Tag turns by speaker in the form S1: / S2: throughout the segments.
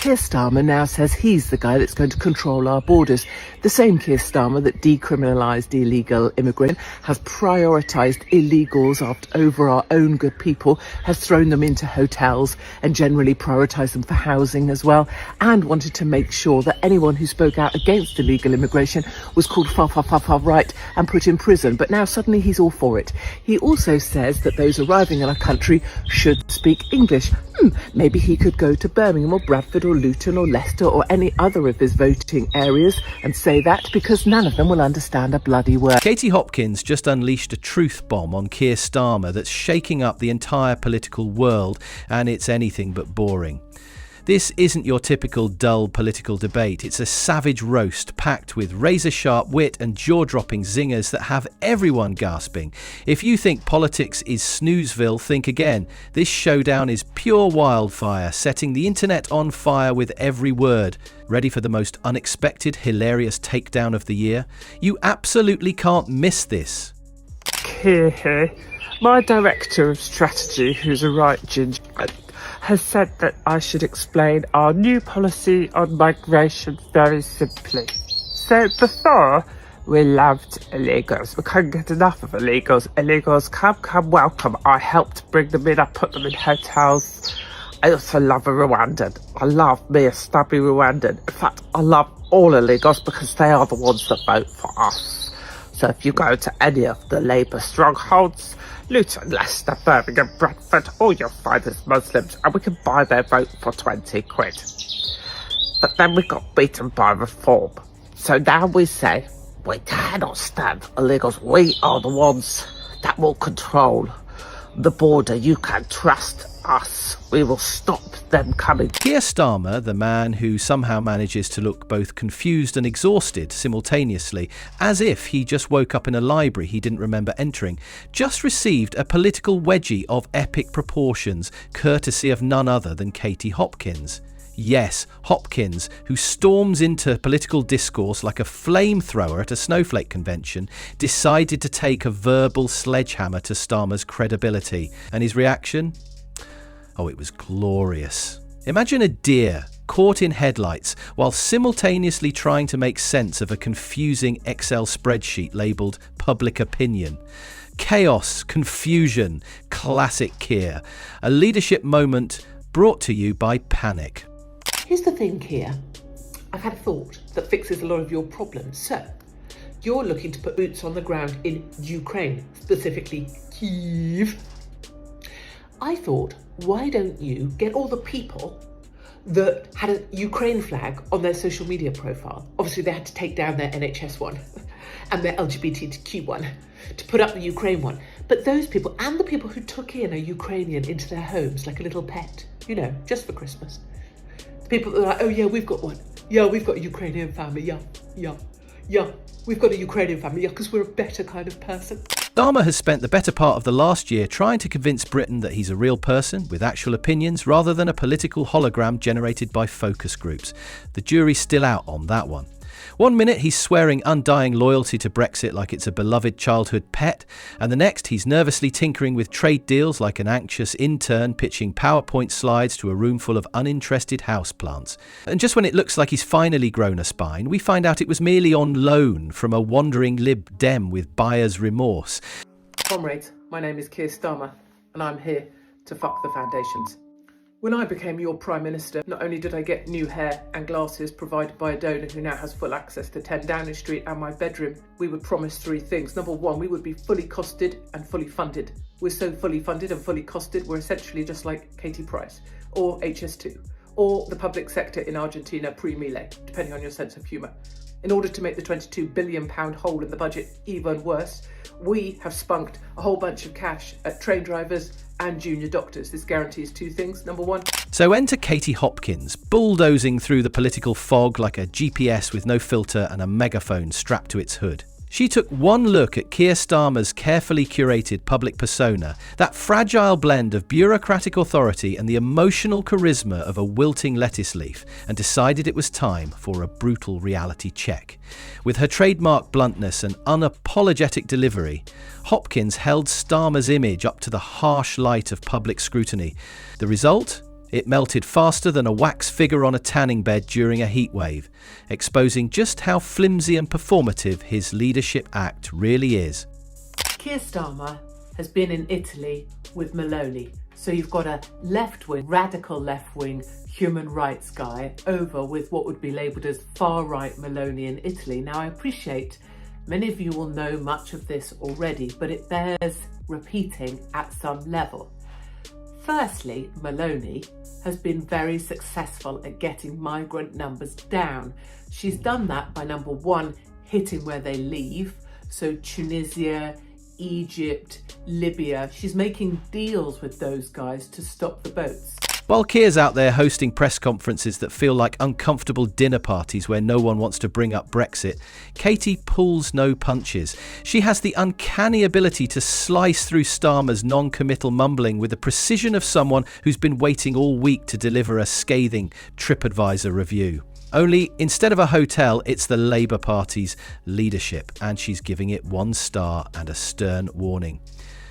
S1: Keir Starmer now says he's the guy that's going to control our borders. The same Keir Starmer that decriminalised illegal immigration, has prioritised illegals over our own good people, has thrown them into hotels and generally prioritised them for housing as well, and wanted to make sure that anyone who spoke out against illegal immigration was called far right and put in prison. But now suddenly he's all for it. He also says that those arriving in our country should speak English. Maybe he could go to Birmingham or Bradford or Luton or Leicester or any other of his voting areas and say that, because none of them will understand a bloody word.
S2: Katie Hopkins just unleashed a truth bomb on Keir Starmer that's shaking up the entire political world, and it's anything but boring. This isn't your typical dull political debate. It's a savage roast packed with razor-sharp wit and jaw-dropping zingers that have everyone gasping. If you think politics is snoozeville, think again. This showdown is pure wildfire, setting the internet on fire with every word. Ready for the most unexpected, hilarious takedown of the year? You absolutely can't miss this.
S3: Keir here. My director of strategy, who's a right ginger, has said that I should explain our new policy on migration very simply. So before, we loved illegals. We couldn't get enough of illegals. Illegals, come, welcome. I helped bring them in. I put them in hotels. I also love a Rwandan. I love me a stubby Rwandan. In fact, I love all illegals because they are the ones that vote for us. So if you go to any of the Labour strongholds, Luton, Leicester, Birmingham, Bradford, all you'll find is Muslims, and we can buy their vote for 20 quid. But then we got beaten by reform. So now we say, we cannot stand illegals. We are the ones that will control the border. You can trust us. We will stop them coming.
S2: Keir Starmer, the man who somehow manages to look both confused and exhausted simultaneously, as if he just woke up in a library he didn't remember entering, just received a political wedgie of epic proportions, courtesy of none other than Katie Hopkins. Yes, Hopkins, who storms into political discourse like a flamethrower at a snowflake convention, decided to take a verbal sledgehammer to Starmer's credibility. And his reaction? Oh, it was glorious. Imagine a deer caught in headlights while simultaneously trying to make sense of a confusing Excel spreadsheet labelled public opinion. Chaos, confusion, classic Keir. A leadership moment brought to you by panic.
S1: Here's the thing, Keir. I've had a thought that fixes a lot of your problems. So, you're looking to put boots on the ground in Ukraine, specifically Kyiv. I thought, why don't you get all the people that had a Ukraine flag on their social media profile? Obviously, they had to take down their NHS one and their LGBTQ one to put up the Ukraine one. But those people, and the people who took in a Ukrainian into their homes like a little pet, you know, just for Christmas. The people that are like, oh yeah, we've got one. Yeah, we've got a Ukrainian family. Yeah. We've got a Ukrainian family, yeah, because we're a better kind of person.
S2: Starmer has spent the better part of the last year trying to convince Britain that he's a real person with actual opinions rather than a political hologram generated by focus groups. The jury's still out on that one. One minute he's swearing undying loyalty to Brexit like it's a beloved childhood pet, and the next he's nervously tinkering with trade deals like an anxious intern pitching PowerPoint slides to a room full of uninterested houseplants. And just when it looks like he's finally grown a spine, we find out it was merely on loan from a wandering Lib Dem with buyer's remorse.
S1: Comrades, my name is Keir Starmer, and I'm here to fuck the foundations. When I became your Prime Minister, not only did I get new hair and glasses provided by a donor who now has full access to 10 Downing Street and my bedroom, we would promise 3 things. Number 1, we would be fully costed and fully funded. We're so fully funded and fully costed, we're essentially just like Katie Price, or HS2, or the public sector in Argentina pre-Milei, depending on your sense of humour. In order to make the £22 billion hole in the budget even worse, we have spunked a whole bunch of cash at train drivers and junior doctors. This guarantees 2 things. Number 1.
S2: So enter Katie Hopkins, bulldozing through the political fog like a GPS with no filter and a megaphone strapped to its hood. She took one look at Keir Starmer's carefully curated public persona, that fragile blend of bureaucratic authority and the emotional charisma of a wilting lettuce leaf, and decided it was time for a brutal reality check. With her trademark bluntness and unapologetic delivery, Hopkins held Starmer's image up to the harsh light of public scrutiny. The result? It melted faster than a wax figure on a tanning bed during a heat wave, exposing just how flimsy and performative his leadership act really is.
S1: Keir Starmer has been in Italy with Meloni. So you've got a left-wing, radical left-wing human rights guy over with what would be labelled as far-right Meloni in Italy. Now, I appreciate many of you will know much of this already, but it bears repeating at some level. Firstly, Meloni has been very successful at getting migrant numbers down. She's done that by, number one, hitting where they leave. So Tunisia, Egypt, Libya, she's making deals with those guys to stop the boats.
S2: While Keir's out there hosting press conferences that feel like uncomfortable dinner parties where no one wants to bring up Brexit, Katie pulls no punches. She has the uncanny ability to slice through Starmer's non-committal mumbling with the precision of someone who's been waiting all week to deliver a scathing TripAdvisor review. Only instead of a hotel, it's the Labour Party's leadership, and she's giving it 1 star and a stern warning.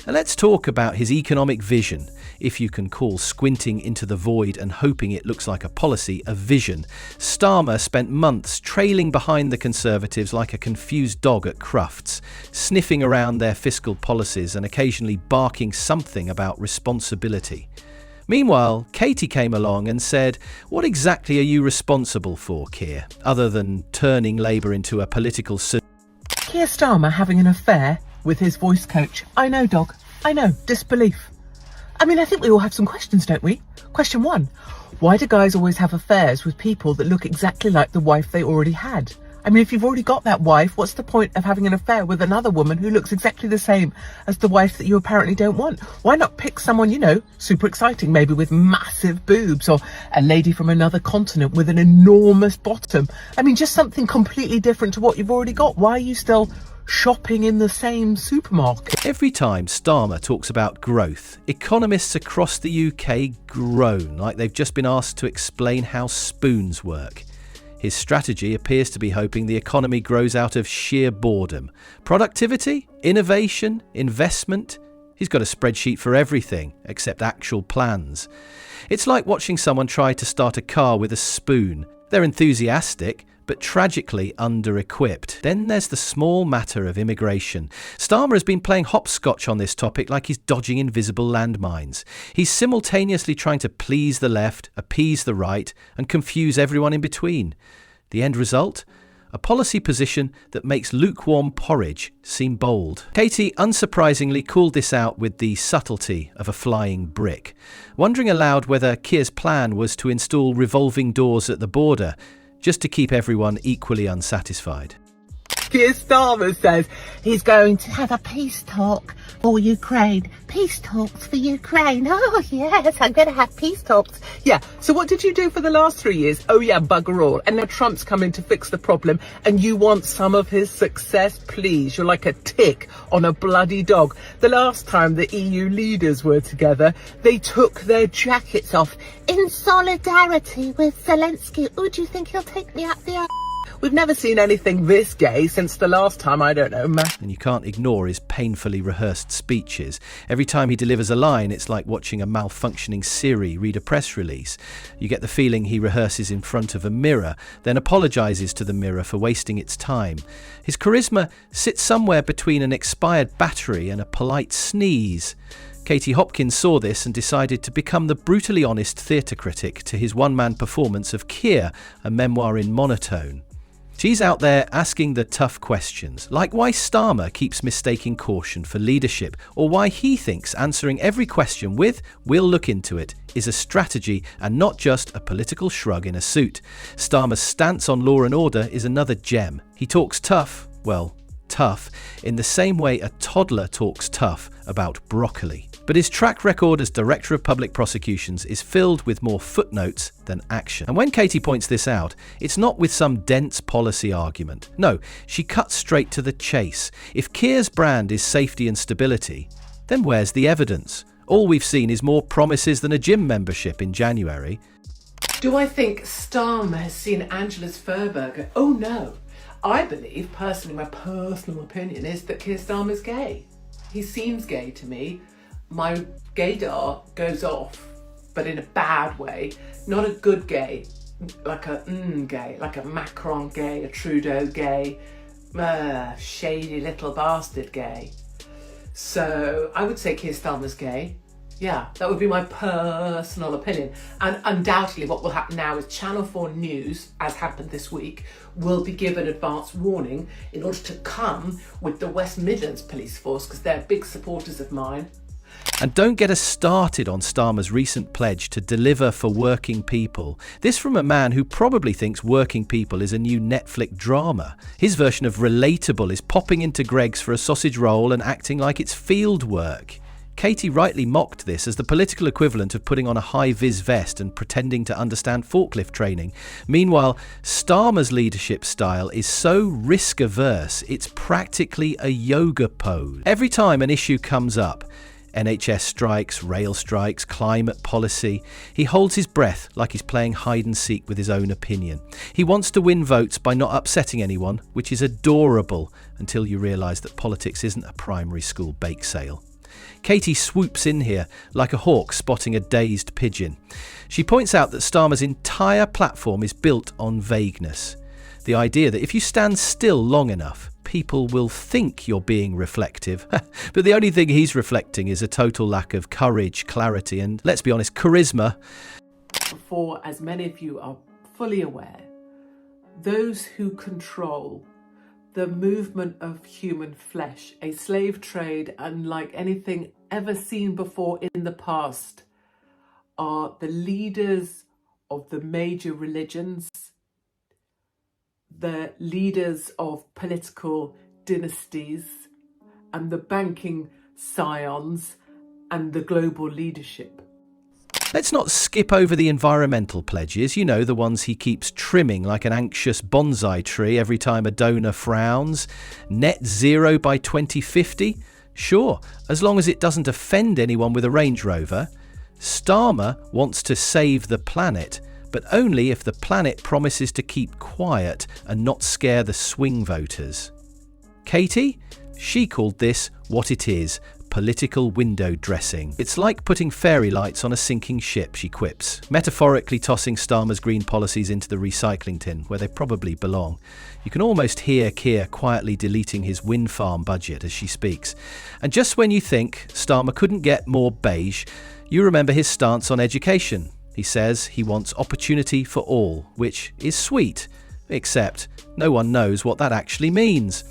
S2: And let's talk about his economic vision, if you can call squinting into the void and hoping it looks like a policy a vision. Starmer spent months trailing behind the Conservatives like a confused dog at Crufts, sniffing around their fiscal policies and occasionally barking something about responsibility. Meanwhile, Katie came along and said, "What exactly are you responsible for, Keir, other than turning Labour into a political..."
S1: Keir Starmer having an affair with his voice coach. I know, dog. I know. Disbelief. I mean, I think we all have some questions, don't we? Question 1. Why do guys always have affairs with people that look exactly like the wife they already had? I mean, if you've already got that wife, what's the point of having an affair with another woman who looks exactly the same as the wife that you apparently don't want? Why not pick someone, super exciting, maybe with massive boobs, or a lady from another continent with an enormous bottom? I mean, just something completely different to what you've already got. Why are you still shopping in the same supermarket?
S2: Every time Starmer talks about growth, economists across the UK groan like they've just been asked to explain how spoons work. His strategy appears to be hoping the economy grows out of sheer boredom. Productivity, innovation, investment. He's got a spreadsheet for everything except actual plans. It's like watching someone try to start a car with a spoon. They're enthusiastic, but tragically under-equipped. Then there's the small matter of immigration. Starmer has been playing hopscotch on this topic like he's dodging invisible landmines. He's simultaneously trying to please the left, appease the right, and confuse everyone in between. The end result? A policy position that makes lukewarm porridge seem bold. Katie unsurprisingly called this out with the subtlety of a flying brick, wondering aloud whether Keir's plan was to install revolving doors at the border, just to keep everyone equally unsatisfied.
S1: Keir Starmer says he's going to have a peace talk for Ukraine. Peace talks for Ukraine. Oh, yes, I'm going to have peace talks. Yeah, so what did you do for the last 3 years? Oh, yeah, bugger all. And now Trump's coming to fix the problem, and you want some of his success? Please, you're like a tick on a bloody dog. The last time the EU leaders were together, they took their jackets off in solidarity with Zelensky. Oh, do you think he'll take me up the... We've never seen anything this gay since the last time, I don't know,
S2: And you can't ignore his painfully rehearsed speeches. Every time he delivers a line, it's like watching a malfunctioning Siri read a press release. You get the feeling he rehearses in front of a mirror, then apologises to the mirror for wasting its time. His charisma sits somewhere between an expired battery and a polite sneeze. Katie Hopkins saw this and decided to become the brutally honest theatre critic to his one-man performance of Keir, a memoir in monotone. She's out there asking the tough questions, like why Starmer keeps mistaking caution for leadership, or why he thinks answering every question with "we'll look into it" is a strategy and not just a political shrug in a suit. Starmer's stance on law and order is another gem. He talks tough, tough, in the same way a toddler talks tough about broccoli. But his track record as Director of Public Prosecutions is filled with more footnotes than action. And when Katie points this out, it's not with some dense policy argument. No, she cuts straight to the chase. If Keir's brand is safety and stability, then where's the evidence? All we've seen is more promises than a gym membership in January.
S1: Do I think Starmer has seen Angela's Furburger? Oh no. I believe, personally, my personal opinion is that Keir Starmer's gay. He seems gay to me. My gaydar goes off but in a bad way, not a good gay, like a gay, like a Macron gay, a Trudeau gay, shady little bastard gay. So I would say Keir Starmer's gay. Yeah, that would be my personal opinion. And undoubtedly what will happen now is Channel 4 News, as happened this week, will be given advance warning in order to come with the West Midlands police force, because they're big supporters of mine.
S2: And don't get us started on Starmer's recent pledge to deliver for working people. This from a man who probably thinks Working People is a new Netflix drama. His version of Relatable is popping into Greggs for a sausage roll and acting like it's field work. Katie rightly mocked this as the political equivalent of putting on a high-vis vest and pretending to understand forklift training. Meanwhile, Starmer's leadership style is so risk-averse, it's practically a yoga pose. Every time an issue comes up, NHS strikes, rail strikes, climate policy, he holds his breath like he's playing hide-and-seek with his own opinion. He wants to win votes by not upsetting anyone, which is adorable until you realise that politics isn't a primary school bake sale. Katie swoops in here like a hawk spotting a dazed pigeon. She points out that Starmer's entire platform is built on vagueness. The idea that if you stand still long enough, people will think you're being reflective. But the only thing he's reflecting is a total lack of courage, clarity, and, let's be honest, charisma.
S1: For, as many of you are fully aware, those who control the movement of human flesh, a slave trade unlike anything ever seen before in the past, are the leaders of the major religions, the leaders of political dynasties, and the banking scions and the global leadership.
S2: Let's not skip over the environmental pledges, you know, the ones he keeps trimming like an anxious bonsai tree every time a donor frowns. Net zero by 2050? Sure, as long as it doesn't offend anyone with a Range Rover. Starmer wants to save the planet, but only if the planet promises to keep quiet and not scare the swing voters. Katie? She called this what it is. Political window dressing. It's like putting fairy lights on a sinking ship, she quips, metaphorically tossing Starmer's green policies into the recycling tin, where they probably belong. You can almost hear Keir quietly deleting his wind farm budget as she speaks. And just when you think Starmer couldn't get more beige, you remember his stance on education. He says he wants opportunity for all, which is sweet, except no one knows what that actually means.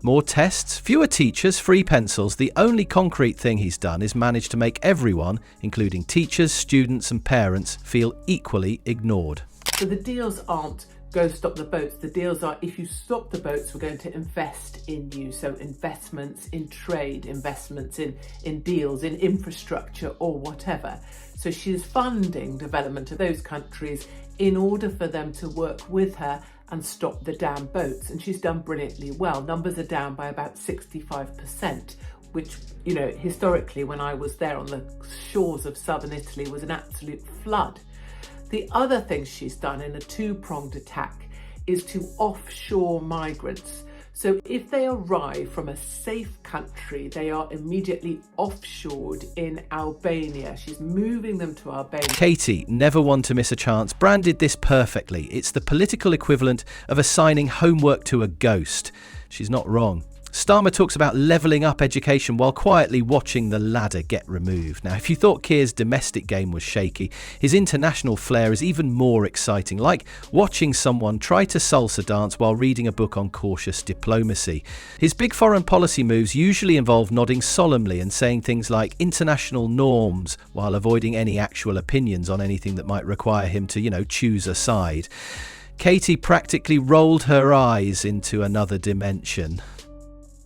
S2: More tests, fewer teachers, free pencils. The only concrete thing he's done is manage to make everyone, including teachers, students and parents, feel equally ignored.
S1: So the deals aren't go stop the boats. The deals are, if you stop the boats, we're going to invest in you. So investments in trade, investments in deals, in infrastructure or whatever. So she's funding development of those countries in order for them to work with her and stop the damn boats. And she's done brilliantly well. Numbers are down by about 65%, which, you know, historically when I was there on the shores of southern Italy was an absolute flood. The other thing she's done in a two-pronged attack is to offshore migrants. So if they arrive from a safe country, they are immediately offshored in Albania. She's moving them to Albania.
S2: Katie, never one to miss a chance, branded this perfectly. It's the political equivalent of assigning homework to a ghost. She's not wrong. Starmer talks about levelling up education while quietly watching the ladder get removed. Now, if you thought Keir's domestic game was shaky, his international flair is even more exciting, like watching someone try to salsa dance while reading a book on cautious diplomacy. His big foreign policy moves usually involve nodding solemnly and saying things like international norms while avoiding any actual opinions on anything that might require him to, choose a side. Katie practically rolled her eyes into another dimension.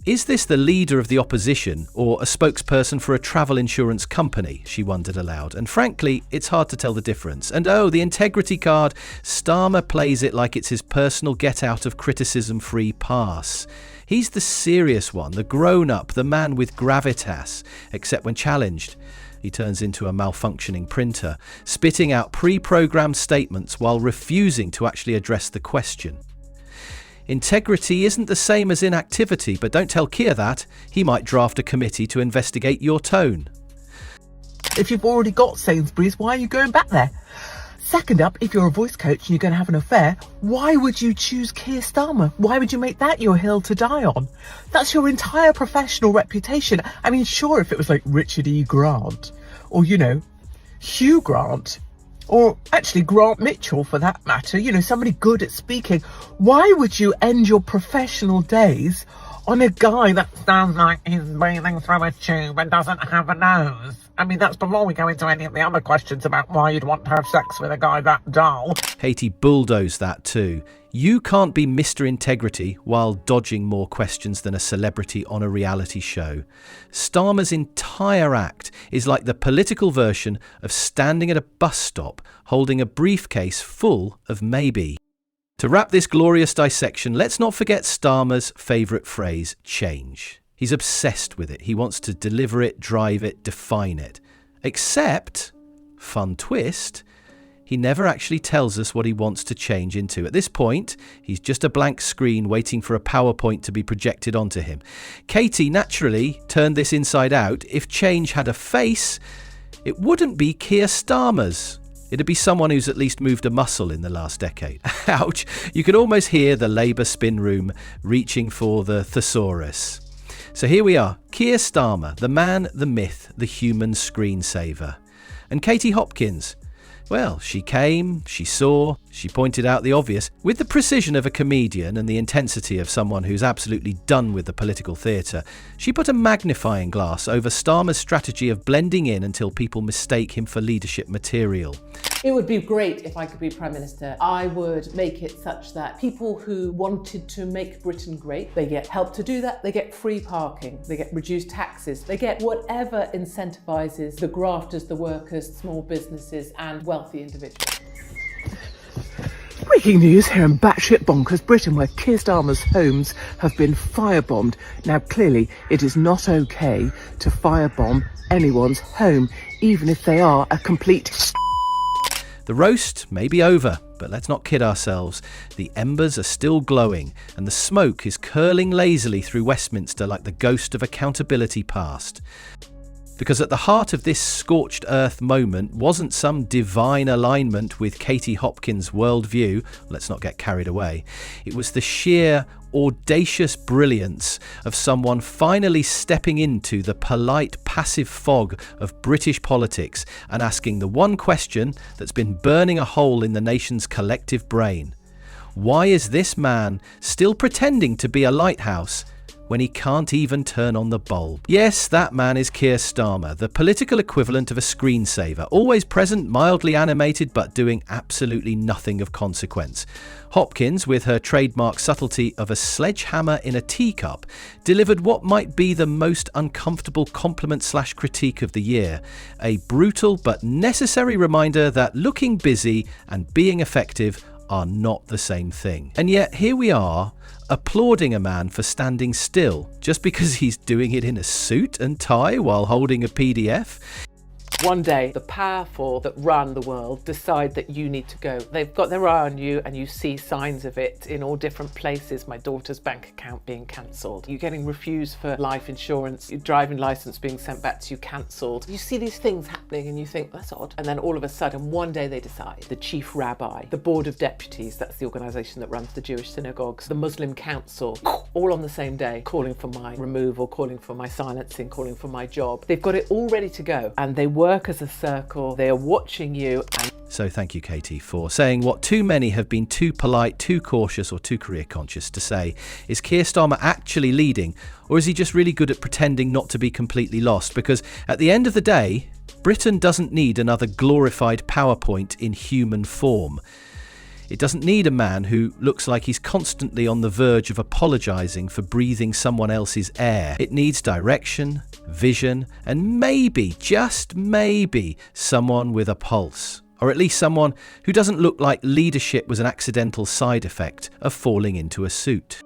S2: Is this the leader of the opposition or a spokesperson for a travel insurance company? She wondered aloud. And frankly, it's hard to tell the difference. And the integrity card, Starmer plays it like it's his personal get-out-of-criticism-free pass. He's the serious one, the grown-up, the man with gravitas, except when challenged. He turns into a malfunctioning printer, spitting out pre-programmed statements while refusing to actually address the question. Integrity isn't the same as inactivity, but don't tell Keir that. He might draft a committee to investigate your tone.
S1: If you've already got Sainsbury's, why are you going back there? Second up, if you're a voice coach and you're going to have an affair, why would you choose Keir Starmer? Why would you make that your hill to die on? That's your entire professional reputation. I mean, sure, if it was like Richard E. Grant or, Hugh Grant, or actually Grant Mitchell for that matter, somebody good at speaking, why would you end your professional days on a guy that sounds like he's breathing through a tube and doesn't have a nose? I mean, that's before we go into any of the other questions about why you'd want to have sex with a guy that dull.
S2: Katie bulldozed that too. You can't be Mr. Integrity while dodging more questions than a celebrity on a reality show. Starmer's entire act is like the political version of standing at a bus stop holding a briefcase full of maybe. To wrap this glorious dissection, let's not forget Starmer's favourite phrase, change. He's obsessed with it. He wants to deliver it, drive it, define it. Except, fun twist, he never actually tells us what he wants to change into. At this point, he's just a blank screen waiting for a PowerPoint to be projected onto him. Katie naturally turned this inside out. If change had a face, it wouldn't be Keir Starmer's. It'd be someone who's at least moved a muscle in the last decade. Ouch! You can almost hear the Labour spin room reaching for the thesaurus. So here we are, Keir Starmer, the man, the myth, the human screensaver. And Katie Hopkins, well, she came, she saw, she pointed out the obvious. With the precision of a comedian and the intensity of someone who's absolutely done with the political theatre, she put a magnifying glass over Starmer's strategy of blending in until people mistake him for leadership material.
S4: It would be great if I could be Prime Minister. I would make it such that people who wanted to make Britain great, they get help to do that, they get free parking, they get reduced taxes, they get whatever incentivises the grafters, the workers, small businesses and wealthy individuals.
S1: Breaking news here in batshit bonkers Britain, where Keir Starmer's homes have been firebombed. Now, clearly, it is not okay to firebomb anyone's home, even if they are a complete...
S2: The roast may be over, but let's not kid ourselves. The embers are still glowing, and the smoke is curling lazily through Westminster like the ghost of accountability past. Because at the heart of this scorched earth moment wasn't some divine alignment with Katie Hopkins' worldview, let's not get carried away. It was the sheer audacious brilliance of someone finally stepping into the polite passive fog of British politics and asking the one question that's been burning a hole in the nation's collective brain. Why is this man still pretending to be a lighthouse when he can't even turn on the bulb? Yes, that man is Keir Starmer, the political equivalent of a screensaver, always present, mildly animated, but doing absolutely nothing of consequence. Hopkins, with her trademark subtlety of a sledgehammer in a teacup, delivered what might be the most uncomfortable compliment/critique of the year, a brutal but necessary reminder that looking busy and being effective are not the same thing. And yet here we are, applauding a man for standing still just because he's doing it in a suit and tie while holding a PDF.
S4: One day, the powerful that run the world decide that you need to go. They've got their eye on you and you see signs of it in all different places. My daughter's bank account being cancelled. You're getting refused for life insurance. Your driving licence being sent back to you cancelled. You see these things happening and you think, that's odd. And then all of a sudden, one day they decide. The chief rabbi, the board of deputies, that's the organisation that runs the Jewish synagogues, the Muslim council, all on the same day, calling for my removal, calling for my silencing, calling for my job. They've got it all ready to go and they work as a circle. They are watching you.
S2: So thank you, Katie, for saying what too many have been too polite, too cautious or too career conscious to say. Is Keir Starmer actually leading, or is he just really good at pretending not to be completely lost? Because at the end of the day, Britain doesn't need another glorified PowerPoint in human form. It doesn't need a man who looks like he's constantly on the verge of apologising for breathing someone else's air. It needs direction, vision, and maybe, just maybe, someone with a pulse. Or at least someone who doesn't look like leadership was an accidental side effect of falling into a suit.